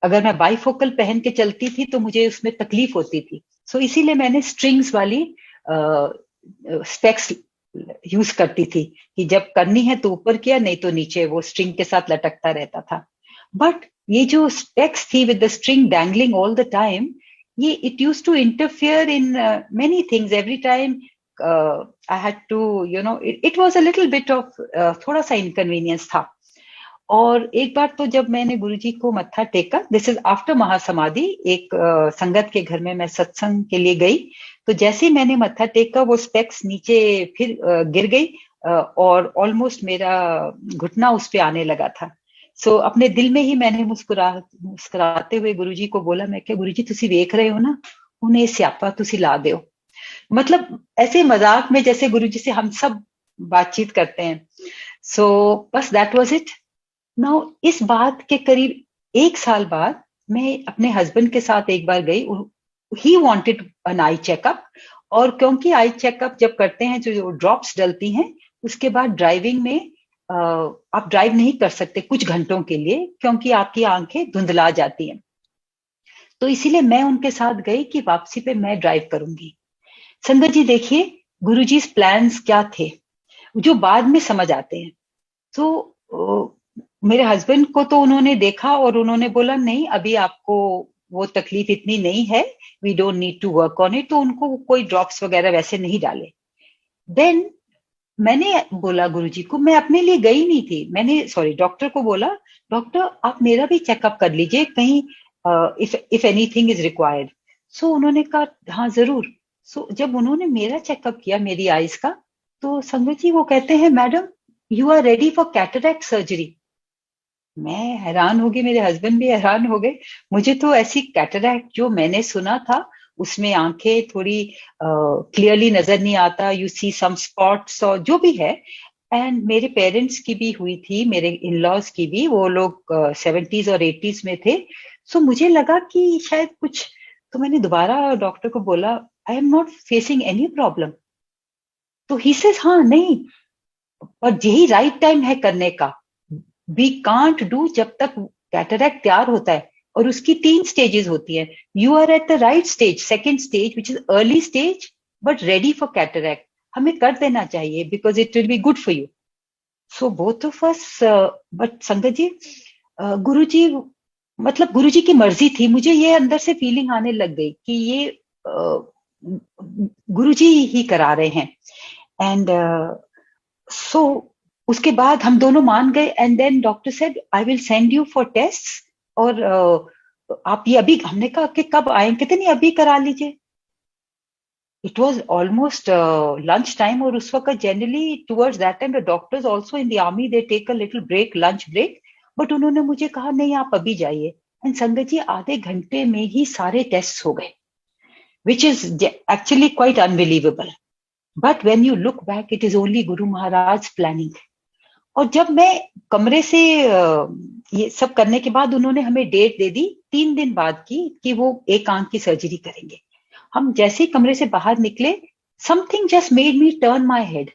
अगर मैं बाइफोकल पहन के चलती थी तो मुझे उसमें तकलीफ होती थी। इसीलिए मैंने स्ट्रिंग्स वाली स्पेक्स यूज करती थी कि जब करनी है तो ऊपर किया, नहीं तो नीचे वो स्ट्रिंग के साथ लटकता रहता था। बट ये जो स्पेक्स थी with the string dangling all the time, ये it use to interfere in many things every time. I had to, it was a little bit of थोड़ा सा इनकन्वीनियंस था। और एक बार तो जब मैंने गुरुजी को मत्था टेका, दिस इज आफ्टर महासमाधि, एक संगत के घर में मैं सत्संग के लिए गई, तो जैसे ही मैंने मत्था टेका वो स्पेक्स नीचे फिर गिर गई और ऑलमोस्ट मेरा घुटना उस पे आने लगा था। अपने दिल में ही मैंने मुस्कुराते हुए गुरुजी को बोला, मैं क्या गुरुजी तुसी देख रहे हो ना, उन्हें स्यापा तुसी ला दो। मतलब ऐसे मजाक में जैसे गुरुजी से हम सब बातचीत करते हैं। बस दैट वाज इट। नाउ इस बात के करीब 1 साल बाद मैं अपने हस्बैंड के साथ एक बार गई। He wanted an eye checkup, और क्योंकि आई चेकअप जब करते हैं जो ड्रॉप्स डलती हैं, उसके बाद ड्राइविंग में आप ड्राइव नहीं कर सकते कुछ घंटों के लिए, क्योंकि आपकी आंखें धुंधला जाती हैं। तो इसीलिए मैं उनके साथ गई कि वापसी पे मैं ड्राइव करूंगी। संगत जी देखिए गुरुजी प्लान्स क्या थे जो बाद में समझ आते हैं। मेरे हस्बैंड को तो उन्होंने देखा और उन्होंने बोला नहीं अभी आपको वो तकलीफ इतनी नहीं है, we don't need to work on it, तो उनको कोई ड्रॉप्स वगैरह वैसे नहीं डाले। देन मैंने बोला गुरुजी को, मैं अपने लिए गई नहीं थी, मैंने डॉक्टर को बोला, डॉक्टर आप मेरा भी चेकअप कर लीजिए कहीं इफ एनीथिंग इज रिक्वायर्ड। उन्होंने कहा हाँ जरूर। जब उन्होंने मेरा चेकअप किया मेरी आईज का, तो संगत जी वो कहते हैं madam you are ready for cataract surgery. मैं हैरान हो गई, मेरे हस्बैंड भी हैरान हो गए। मुझे तो ऐसी कैटरैक्ट जो मैंने सुना था उसमें आंखें थोड़ी क्लियरली नजर नहीं आता, यू सी सम स्पॉट्स और जो भी है। एंड मेरे पेरेंट्स की भी हुई थी, मेरे इन लॉज की भी, वो लोग 70s और 80s में थे। मुझे लगा कि शायद कुछ, तो मैंने दोबारा डॉक्टर को बोला आई am not facing any problem. तो ही सेज हाँ नहीं, और यही राइट टाइम है करने का। वी कांट डू जब तक कैटरैक्ट तैयार होता है, और उसकी 3 स्टेजेस होती है। You are at the right stage, second stage which is early stage but ready for cataract. हमें कर देना चाहिए because it will be good for you. Both of us, but संगत जी गुरुजी, मतलब गुरुजी की मर्जी थी। मुझे ये अंदर से फीलिंग आने लग गई कि ये गुरुजी ही करा रहे हैं। एंड उसके बाद हम दोनों मान गए। And then doctor said I will send you for test, और आप ये अभी, हमने कहा कि कब आए, कहते नहीं अभी करा लीजिए। It was almost lunch time, और उस वक्त generally towards that time the doctors also in the army they take a little break, lunch break. But उन्होंने मुझे कहा नहीं आप अभी जाइए। एंड संगत जी आधे घंटे में ही सारे टेस्ट हो गए, which is actually quite unbelievable. But when you look back it is only Guru Maharaj planning. और जब मैं कमरे से ये सब करने के बाद उन्होंने हमें डेट दे दी 3 दिन बाद की, कि वो एक आंख की सर्जरी करेंगे। हम जैसे ही कमरे से बाहर निकले, something just made me turn my head.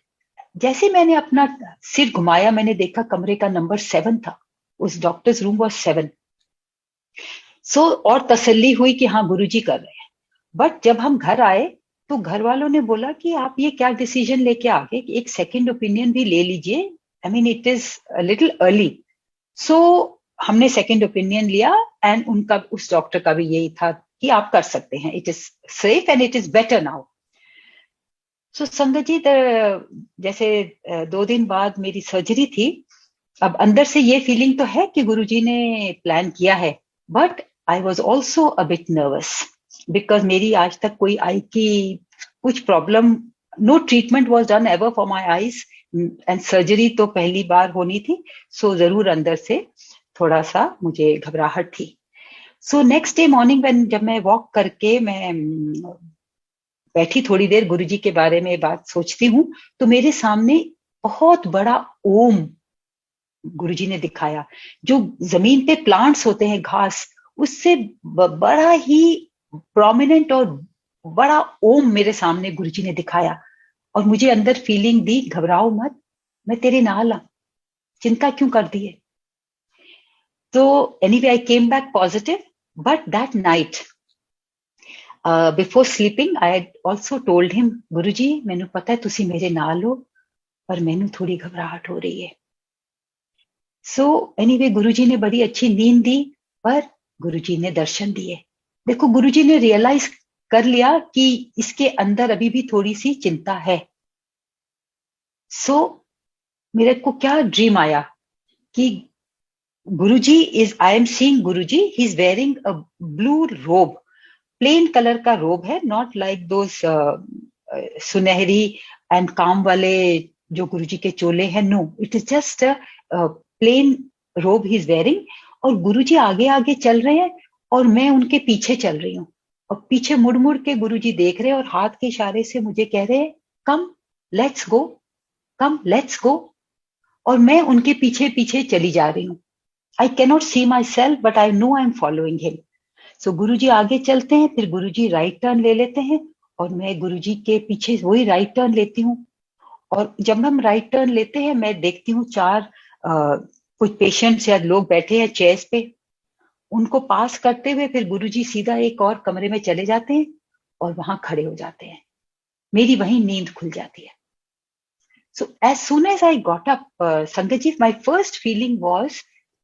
जैसे मैंने अपना सिर घुमाया, मैंने देखा कमरे का नंबर 7 था, उस डॉक्टर्स रूम वॉज 7। और तसल्ली हुई कि हाँ गुरुजी कर रहे हैं। बट जब हम घर आए तो घर वालों ने बोला कि आप ये क्या डिसीजन लेके आ गए, एक सेकंड ओपिनियन भी ले लीजिए, I mean it is little early. So हमने सेकंड ओपिनियन लिया एंड उनका, उस डॉक्टर का भी यही था कि आप कर सकते हैं, it is safe and it is better now. So sangat ji, जैसे 2 दिन बाद मेरी सर्जरी थी। अब अंदर से ये फीलिंग तो है कि गुरुजी ने प्लान किया है, but I was also a bit nervous because मेरी आज तक कोई आई की कुछ problem, no treatment was done ever for my eyes and surgery तो पहली बार होनी थी। सो जरूर अंदर से थोड़ा सा मुझे घबराहट थी। सो नेक्स्ट डे मॉर्निंग जब मैं वॉक करके मैं बैठी थोड़ी देर गुरुजी के बारे में बात सोचती हूँ, तो मेरे सामने बहुत बड़ा ओम गुरुजी ने दिखाया। जो जमीन पे प्लांट्स होते हैं, घास, उससे बड़ा ही प्रोमिनेंट और बड़ा ओम मेरे सामने गुरुजी ने दिखाया। और मुझे अंदर फीलिंग दी, घबराओ मत, मैं तेरे नाल हूं, चिंता क्यों कर दी है। तो anyway I came back positive, but that night before sleeping I also told him, Guruji मैनू पता है तुसी मेरे नाल हो, पर मैनू थोड़ी घबराहट हो रही है। सो एनीवे गुरुजी ने बड़ी अच्छी नींद दी, पर गुरुजी ने दर्शन दिए। देखो गुरुजी ने रियलाइज कर लिया कि इसके अंदर अभी भी थोड़ी सी चिंता है। सो मेरे को क्या ड्रीम आया कि Guruji is, I am seeing Guruji, he is wearing a blue robe, plain colour का रोब है, नॉट लाइक दो सुनहरी एंड काम वाले जो गुरुजी के चोले हैं, no, it is just plain robe he is wearing. और गुरुजी आगे आगे चल रहे हैं और मैं उनके पीछे चल रही हूँ, और पीछे मुड़ मुड़ के गुरुजी देख रहे हैं और हाथ के इशारे से मुझे कह रहे हैं, come let's go, come let's go. और मैं उनके पीछे पीछे चली जा रही हूँ। I cannot see myself but I know I am following him. So Guruji आगे चलते हैं, फिर गुरुजी राइट टर्न ले लेते हैं और मैं गुरुजी के पीछे वही राइट टर्न लेती हूँ। और जब हम राइट टर्न लेते हैं, मैं देखती हूँ 4 कुछ पेशेंट्स या लोग बैठे हैं चेयर्स पे, उनको पास करते हुए फिर गुरुजी सीधा एक और कमरे में चले जाते हैं और वहां खड़े हो जाते हैं। मेरी वहीं नींद खुल जाती है। So as soon as I got up, Sangat ji, my first feeling was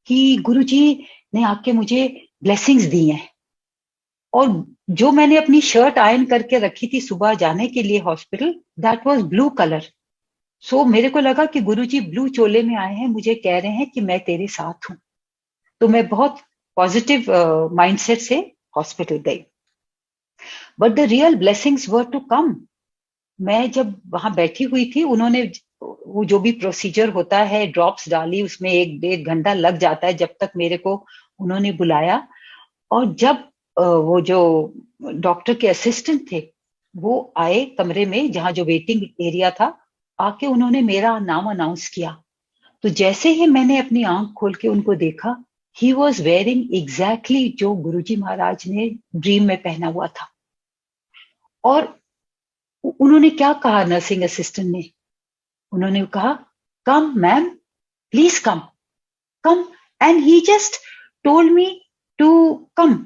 कि गुरुजी ने आके मुझे ब्लेसिंग्स दी हैं। और जो मैंने अपनी शर्ट आयरन करके रखी थी सुबह जाने के लिए hospital, that was blue colour. So मेरे को लगा कि गुरुजी ब्लू चोले में आए हैं, मुझे कह रहे हैं कि मैं तेरे साथ हूं। तो मैं बहुत पॉजिटिव माइंडसेट से हॉस्पिटल गई। But the real blessings were to come. मैं जब वहां बैठी हुई थी, उन्होंने वो जो भी प्रोसीजर होता है, ड्रॉप्स डाली, उसमें 1-1.5 घंटा लग जाता है जब तक मेरे को उन्होंने बुलाया। और जब वो जो डॉक्टर के असिस्टेंट थे वो आए कमरे में जहां जो वेटिंग एरिया था, आके उन्होंने मेरा नाम अनाउंस किया। तो जैसे ही मैंने अपनी आंख खोल के उनको देखा, ही वॉज वेयरिंग एग्जैक्टली जो गुरुजी महाराज ने ड्रीम में पहना हुआ था। और उन्होंने क्या कहा, नर्सिंग असिस्टेंट ने, उन्होंने कहा, come ma'am, please come, come. And he just told me to come.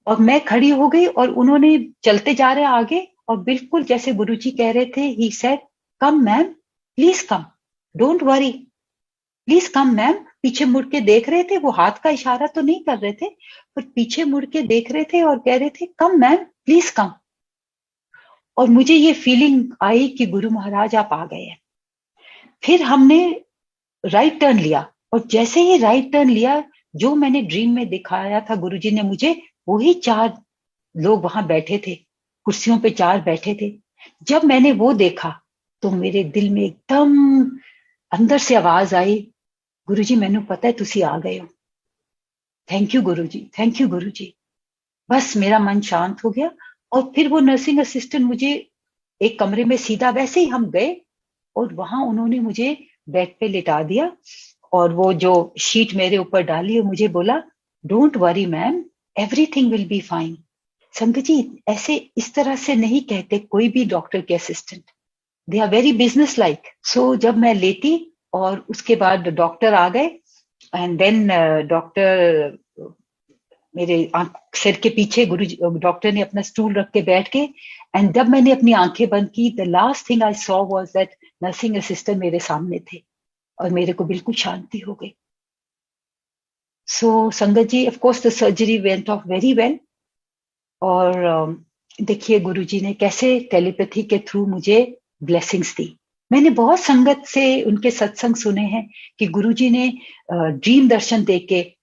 और मैं खड़ी हो गई और उन्होंने चलते जा रहे आगे, और बिल्कुल जैसे गुरुजी कह रहे थे, he said, come ma'am, please come, don't worry, please come ma'am. पीछे मुड़ के देख रहे थे, वो हाथ का इशारा तो नहीं कर रहे थे, पर पीछे मुड़ के देख रहे थे और कह रहे थे, कम मैम, प्लीज कम। और मुझे ये फीलिंग आई कि गुरु महाराज आप आ गए हैं। फिर हमने राइट टर्न लिया, और जैसे ही राइट टर्न लिया, जो मैंने ड्रीम में दिखाया था गुरुजी ने मुझे, वही 4 लोग वहां बैठे थे, कुर्सियों पे 4 बैठे थे। जब मैंने वो देखा तो मेरे दिल में एकदम अंदर से आवाज आई, गुरुजी मैनू पता है तुसी आ गए हो, thank you Guruji, thank you Guruji. बस मेरा मन शांत हो गया। और फिर वो नर्सिंग असिस्टेंट मुझे एक कमरे में सीधा, वैसे ही हम गए और वहां उन्होंने मुझे बेड पे लिटा दिया और वो जो शीट मेरे ऊपर डाली और मुझे बोला, don't worry ma'am, everything will be fine. संगत जी, ऐसे इस तरह से नहीं कहते कोई भी डॉक्टर के assistant, they are very business like. So जब मैं लेटी और उसके बाद डॉक्टर आ गए एंड देन डॉक्टर मेरे सिर के पीछे डॉक्टर ने अपना स्टूल रख के बैठ के, एंड जब मैंने अपनी आंखें बंद की, the last thing I saw was that nursing assistant मेरे सामने थे और मेरे को बिल्कुल शांति हो गई. So sangat ji, of course the surgery went off very well. और देखिए गुरुजी ने कैसे टेलीपैथी के थ्रू मुझे ब्लेसिंग्स दी. मैंने बहुत संगत से उनके सत्संग सुने हैं कि गुरुजी ने ड्रीम दर्शन देके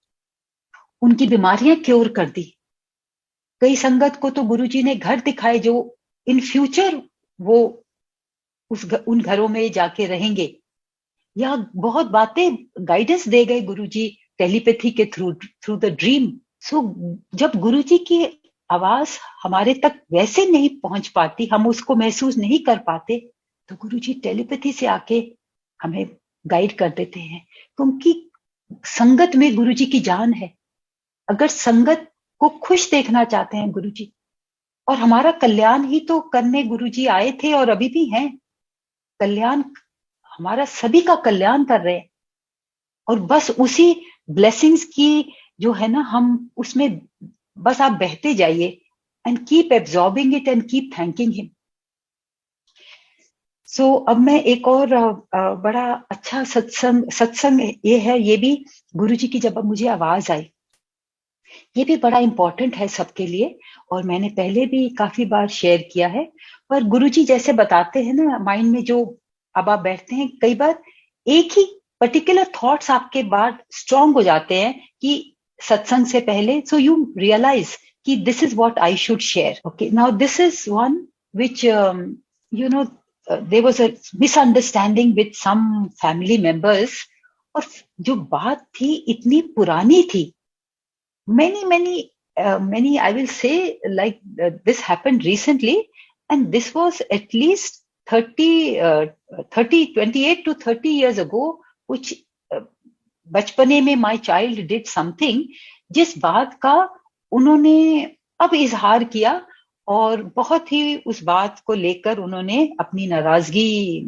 उनकी बीमारियां क्योर कर दी. कई संगत को तो गुरुजी ने घर दिखाए जो इन फ्यूचर वो उन घरों में जाके रहेंगे, या बहुत बातें गाइडेंस दे गए गुरुजी टेलीपैथी के थ्रू द ड्रीम. सो जब गुरुजी की आवाज हमारे तक वैसे नहीं पहुंच पाती, हम उसको महसूस नहीं कर पाते, तो गुरुजी टेलीपैथी से आके हमें गाइड कर देते हैं. क्योंकि संगत में गुरुजी की जान है. अगर संगत को खुश देखना चाहते हैं गुरुजी, और हमारा कल्याण ही तो करने गुरुजी आए थे और अभी भी हैं. कल्याण, हमारा सभी का कल्याण कर रहे हैं, और बस उसी ब्लेसिंग्स की जो है ना, हम उसमें बस आप बहते जाइए and keep absorbing it and keep thanking him. So अब मैं एक और बड़ा अच्छा सत्संग ये है, ये भी गुरुजी की जब मुझे आवाज आई, ये भी बड़ा इंपॉर्टेंट है सबके लिए, और मैंने पहले भी काफी बार शेयर किया है. पर गुरुजी जैसे बताते हैं ना, माइंड में जो अब आप बैठते हैं, कई बार एक ही पर्टिकुलर थॉट्स आपके बाद स्ट्रांग हो जाते हैं कि सत्संग से पहले, सो यू रियलाइज कि this is what I should share. Okay, now this is one which you know there was a misunderstanding with some family members. और जो बात थी इतनी पुरानी थी, many I will say, like this happened recently, and this was at least 28 to 30 years ago, which बचपने में my child did something, जिस बात का उन्होंने अब इजहार किया, और बहुत ही उस बात को लेकर उन्होंने अपनी नाराजगी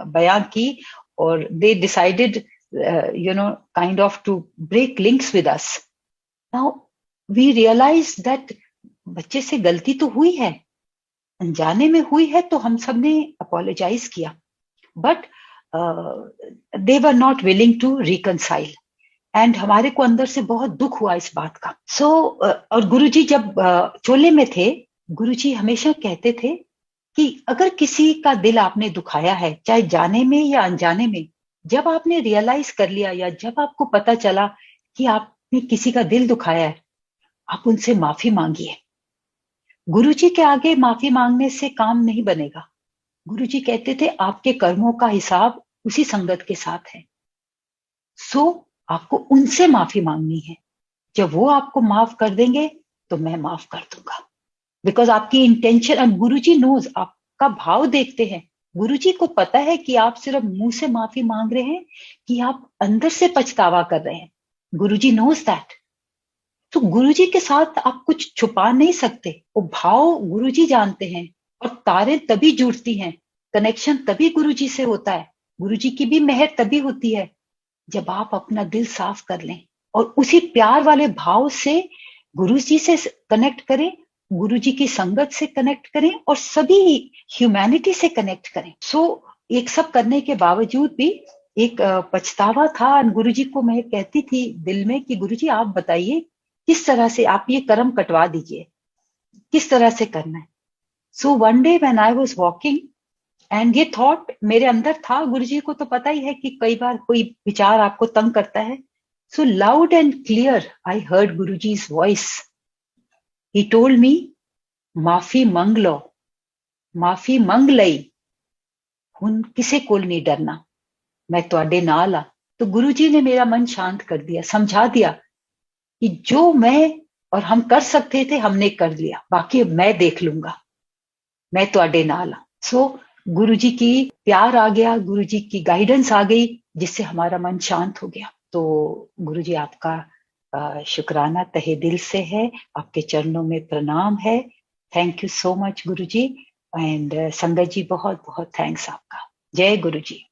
बयान की, और they decided kind of to break links with us. Now we realize that बच्चे से गलती तो हुई है, अनजाने में हुई है, तो हम सब ने अपोलोजाइज किया, but they were not willing to reconcile, and हमारे को अंदर से बहुत दुख हुआ इस बात का. सो और गुरुजी जब चोले में थे, गुरुजी हमेशा कहते थे कि अगर किसी का दिल आपने दुखाया है, चाहे जाने में या अनजाने में, जब आपने रियलाइज कर लिया, या जब आपको पता चला कि आपने किसी का दिल दुखाया है, आप उनसे माफी मांगिए. गुरुजी के आगे माफी मांगने से काम नहीं बनेगा. गुरुजी कहते थे आपके कर्मों का हिसाब उसी संगत के साथ है, सो आपको उनसे माफी मांगनी है. जब वो आपको माफ कर देंगे तो मैं माफ कर दूंगा, बिकॉज आपकी इंटेंशन, और गुरुजी नोज, आपका भाव देखते हैं. गुरुजी को पता है कि आप सिर्फ मुंह से माफी मांग रहे हैं कि आप अंदर से पछतावा कर रहे हैं. गुरुजी नोज दैट. तो गुरुजी के साथ आप कुछ छुपा नहीं सकते. वो भाव गुरुजी जानते हैं, और तारे तभी जुड़ती हैं, कनेक्शन तभी गुरुजी से होता है. गुरुजी की भी मेहर तभी होती है जब आप अपना दिल साफ कर लें, और उसी प्यार वाले भाव से गुरुजी से कनेक्ट करें, गुरुजी की संगत से कनेक्ट करें, और सभी ह्यूमैनिटी से कनेक्ट करें. सो एक सब करने के बावजूद भी एक पछतावा था. गुरुजी को मैं कहती थी दिल में कि गुरुजी आप बताइए किस तरह से आप ये कर्म कटवा दीजिए, किस तरह से करना है. So one day when I was walking, and ये थॉट मेरे अंदर था, गुरुजी को तो पता ही है कि कई बार कोई विचार आपको तंग करता है. सो loud and clear I heard Guruji's voice. He told me, माफी मंग लो, माफी मंग लई, हुन किसे कोल नहीं डरना, मैं तुहाडे नाल आ. तो गुरुजी ने मेरा मन शांत कर दिया, समझा दिया कि जो मैं और हम कर सकते थे हमने कर लिया, बाकी मैं देख लूंगा, मैं तुहाडे नाल आ. सो गुरुजी की प्यार आ गया, गुरुजी की गाइडेंस आ गई, जिससे हमारा मन शांत हो गया. तो गुरुजी आपका शुक्राना तहे दिल से है, आपके चरणों में प्रणाम है. Thank you so much Guruji. And संगत जी बहुत बहुत थैंक्स आपका. जय गुरुजी.